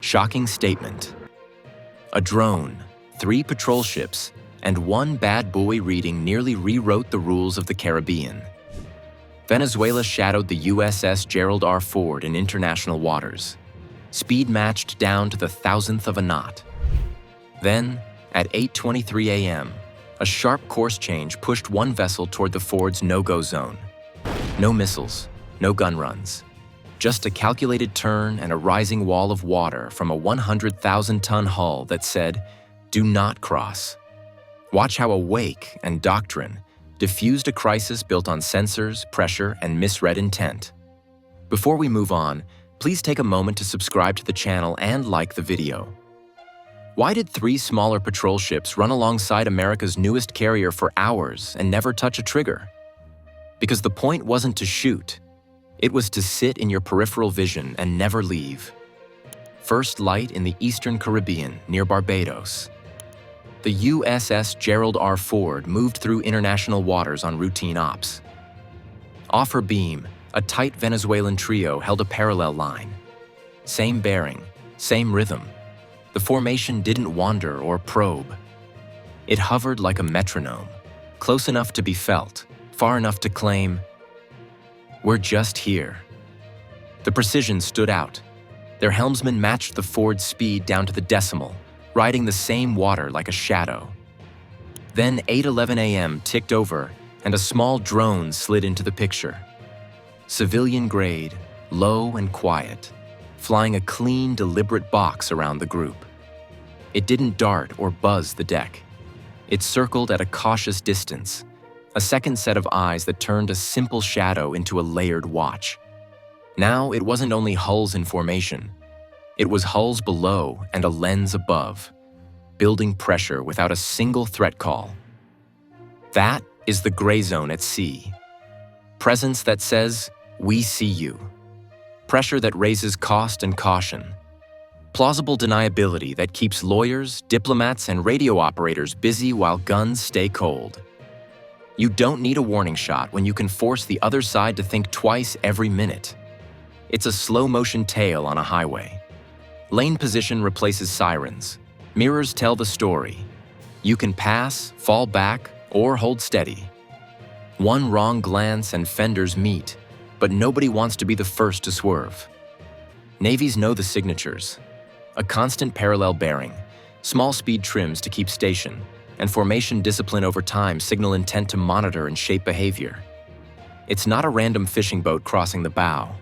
Shocking statement. A drone, 3 patrol ships, and 1 bad buoy reading nearly rewrote the rules of the Caribbean. Venezuela shadowed the USS Gerald R in international waters. Speed matched down to the thousandth of a knot. Then, at 8:23 a.m., a sharp course change pushed one vessel toward the Ford's no-go zone. No missiles, no gun runs. Just a calculated turn and a rising wall of water from a 100,000-ton hull that said, "Do not cross." Watch how a wake and doctrine diffused a crisis built on sensors, pressure, and misread intent. Before we move on, please take a moment to subscribe to the channel and like the video. Why did 3 smaller patrol ships run alongside America's newest carrier for hours and never touch a trigger? Because the point wasn't to shoot. It was to sit in your peripheral vision and never leave. First light in the eastern Caribbean near Barbados. The USS Gerald R moved through international waters on routine ops. Off her beam, a tight Venezuelan trio held a parallel line. Same bearing, same rhythm. The formation didn't wander or probe. It hovered like a metronome, close enough to be felt, far enough to claim, "We're just here." The precision stood out. Their helmsman matched the Ford's speed down to the decimal, riding the same water like a shadow. Then 8:11 a.m. ticked over, and a small drone slid into the picture. Civilian-grade, low and quiet, flying a clean, deliberate box around the group. It didn't dart or buzz the deck. It circled at a cautious distance, a second set of eyes that turned a simple shadow into a layered watch. Now it wasn't only hulls in formation. It was hulls below and a lens above, building pressure without a single threat call. That is the gray zone at sea. Presence that says, "We see you." Pressure that raises cost and caution. Plausible deniability that keeps lawyers, diplomats, and radio operators busy while guns stay cold. You don't need a warning shot when you can force the other side to think twice every minute. It's a slow-motion tale on a highway. Lane position replaces sirens. Mirrors tell the story. You can pass, fall back, or hold steady. One wrong glance and fenders meet, but nobody wants to be the first to swerve. Navies know the signatures. A constant parallel bearing, small speed trims to keep station, and formation discipline over time signal intent to monitor and shape behavior. It's not a random fishing boat crossing the bow.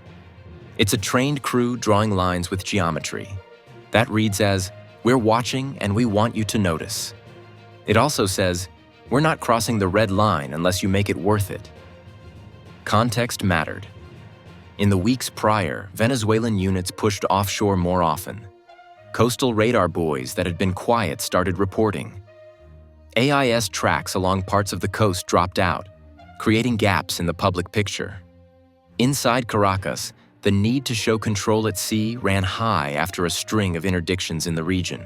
It's a trained crew drawing lines with geometry. That reads as, "We're watching and we want you to notice." It also says, "We're not crossing the red line unless you make it worth it." Context mattered. In the weeks prior, Venezuelan units pushed offshore more often. Coastal radar buoys that had been quiet started reporting. AIS tracks along parts of the coast dropped out, creating gaps in the public picture. Inside Caracas, the need to show control at sea ran high after a string of interdictions in the region.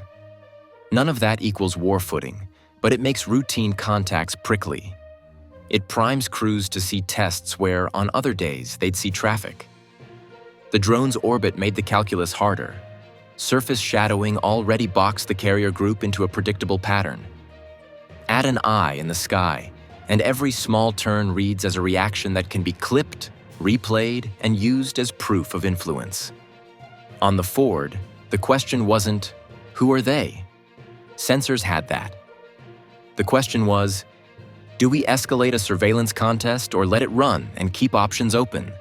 None of that equals war footing, but it makes routine contacts prickly. It primes crews to see tests where, on other days, they'd see traffic. The drone's orbit made the calculus harder. Surface shadowing already boxed the carrier group into a predictable pattern. Add an eye in the sky, and every small turn reads as a reaction that can be clipped, replayed, and used as proof of influence. On the Ford, the question wasn't, "Who are they?" Sensors had that. The question was, do we escalate a surveillance contest or let it run and keep options open?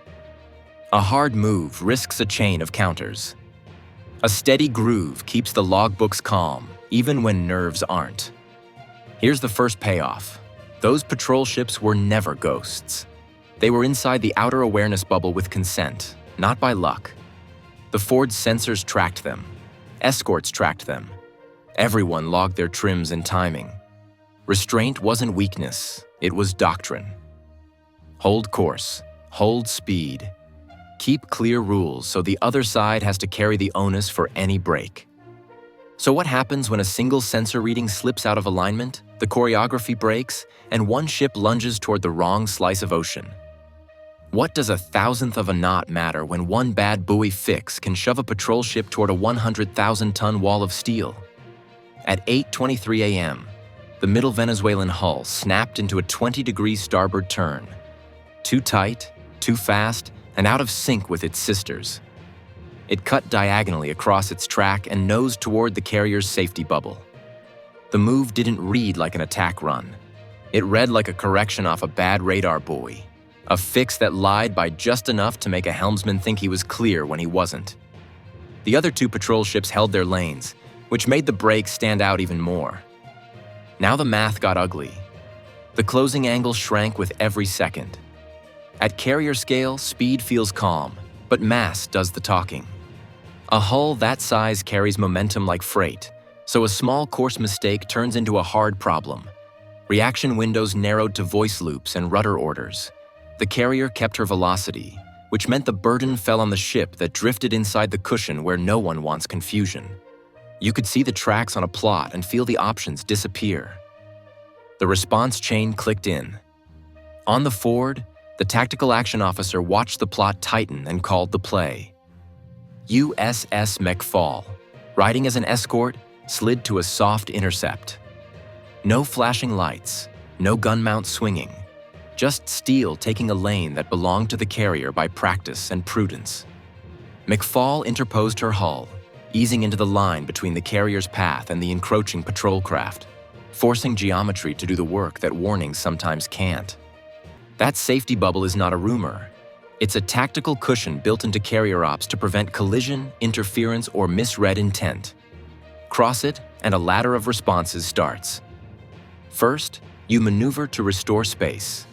A hard move risks a chain of counters. A steady groove keeps the logbooks calm, even when nerves aren't. Here's the first payoff. Those patrol ships were never ghosts. They were inside the outer awareness bubble with consent, not by luck. The Ford's sensors tracked them. Escorts tracked them. Everyone logged their trims and timing. Restraint wasn't weakness, it was doctrine. Hold course, hold speed. Keep clear rules so the other side has to carry the onus for any break. So what happens when a single sensor reading slips out of alignment, the choreography breaks, and one ship lunges toward the wrong slice of ocean? What does a thousandth of a knot matter when one bad buoy fix can shove a patrol ship toward a 100,000-ton wall of steel? At 8:23 a.m., the middle Venezuelan hull snapped into a 20-degree starboard turn. Too tight, too fast, and out of sync with its sisters. It cut diagonally across its track and nosed toward the carrier's safety bubble. The move didn't read like an attack run. It read like a correction off a bad radar buoy. A fix that lied by just enough to make a helmsman think he was clear when he wasn't. The other two patrol ships held their lanes, which made the break stand out even more. Now the math got ugly. The closing angle shrank with every second. At carrier scale, speed feels calm, but mass does the talking. A hull that size carries momentum like freight, so a small course mistake turns into a hard problem. Reaction windows narrowed to voice loops and rudder orders. The carrier kept her velocity, which meant the burden fell on the ship that drifted inside the cushion where no one wants confusion. You could see the tracks on a plot and feel the options disappear. The response chain clicked in. On the forward, the tactical action officer watched the plot tighten and called the play. USS McFall, riding as an escort, slid to a soft intercept. No flashing lights, no gun mount swinging. Just steel taking a lane that belonged to the carrier by practice and prudence. McFall interposed her hull, easing into the line between the carrier's path and the encroaching patrol craft, forcing geometry to do the work that warnings sometimes can't. That safety bubble is not a rumor. It's a tactical cushion built into carrier ops to prevent collision, interference, or misread intent. Cross it, and a ladder of responses starts. First, you maneuver to restore space.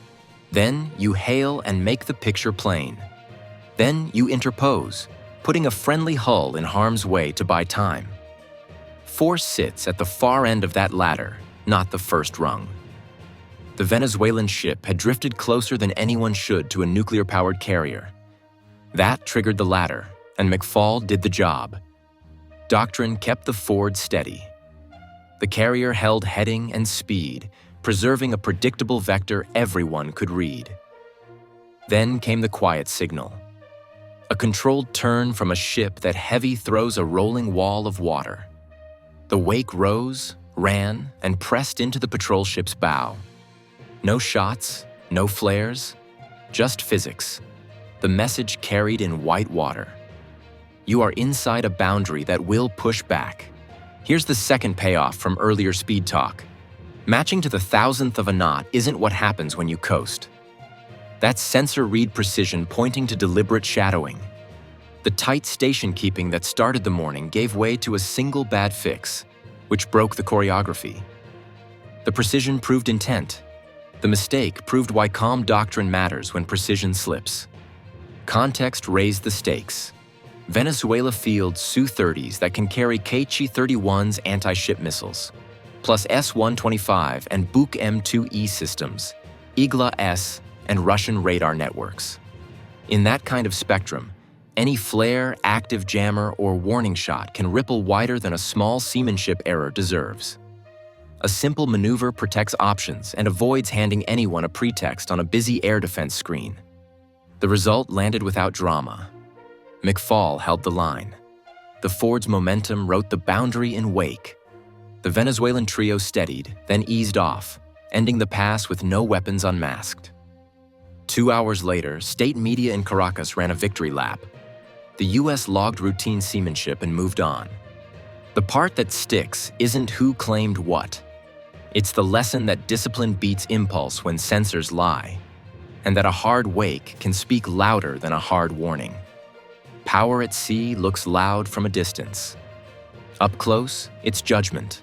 Then you hail and make the picture plain. Then you interpose, putting a friendly hull in harm's way to buy time. Force sits at the far end of that ladder, not the first rung. The Venezuelan ship had drifted closer than anyone should to a nuclear-powered carrier. That triggered the ladder, and McFall did the job. Doctrine kept the forward steady. The carrier held heading and speed, preserving a predictable vector everyone could read. Then came the quiet signal. A controlled turn from a ship that heavy throws a rolling wall of water. The wake rose, ran, and pressed into the patrol ship's bow. No shots, no flares, just physics. The message carried in white water. You are inside a boundary that will push back. Here's the second payoff from earlier speed talk. Matching to the thousandth of a knot isn't what happens when you coast. That's sensor read precision pointing to deliberate shadowing. The tight station keeping that started the morning gave way to a single bad fix, which broke the choreography. The precision proved intent. The mistake proved why calm doctrine matters when precision slips. Context raised the stakes. Venezuela fields Su-30s that can carry Kh-31's anti-ship missiles, plus S-125 and Buk M2E systems, Igla-S, and Russian radar networks. In that kind of spectrum, any flare, active jammer, or warning shot can ripple wider than a small seamanship error deserves. A simple maneuver protects options and avoids handing anyone a pretext on a busy air defense screen. The result landed without drama. McFall held the line. The Ford's momentum wrote the boundary in wake. The Venezuelan trio steadied, then eased off, ending the pass with no weapons unmasked. 2 hours later, state media in Caracas ran a victory lap. The U.S. logged routine seamanship and moved on. The part that sticks isn't who claimed what. It's the lesson that discipline beats impulse when sensors lie, and that a hard wake can speak louder than a hard warning. Power at sea looks loud from a distance. Up close, it's judgment.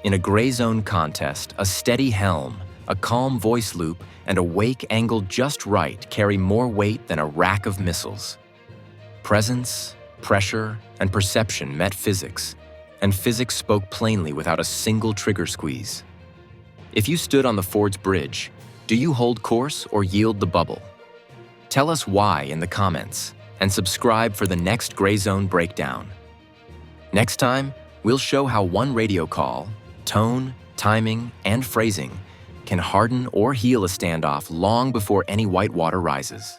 In a gray zone contest, a steady helm, a calm voice loop, and a wake angled just right carry more weight than a rack of missiles. Presence, pressure, and perception met physics, and physics spoke plainly without a single trigger squeeze. If you stood on the Ford's bridge, do you hold course or yield the bubble? Tell us why in the comments, and subscribe for the next Gray Zone breakdown. Next time, we'll show how one radio call, tone, timing, and phrasing can harden or heal a standoff long before any whitewater rises.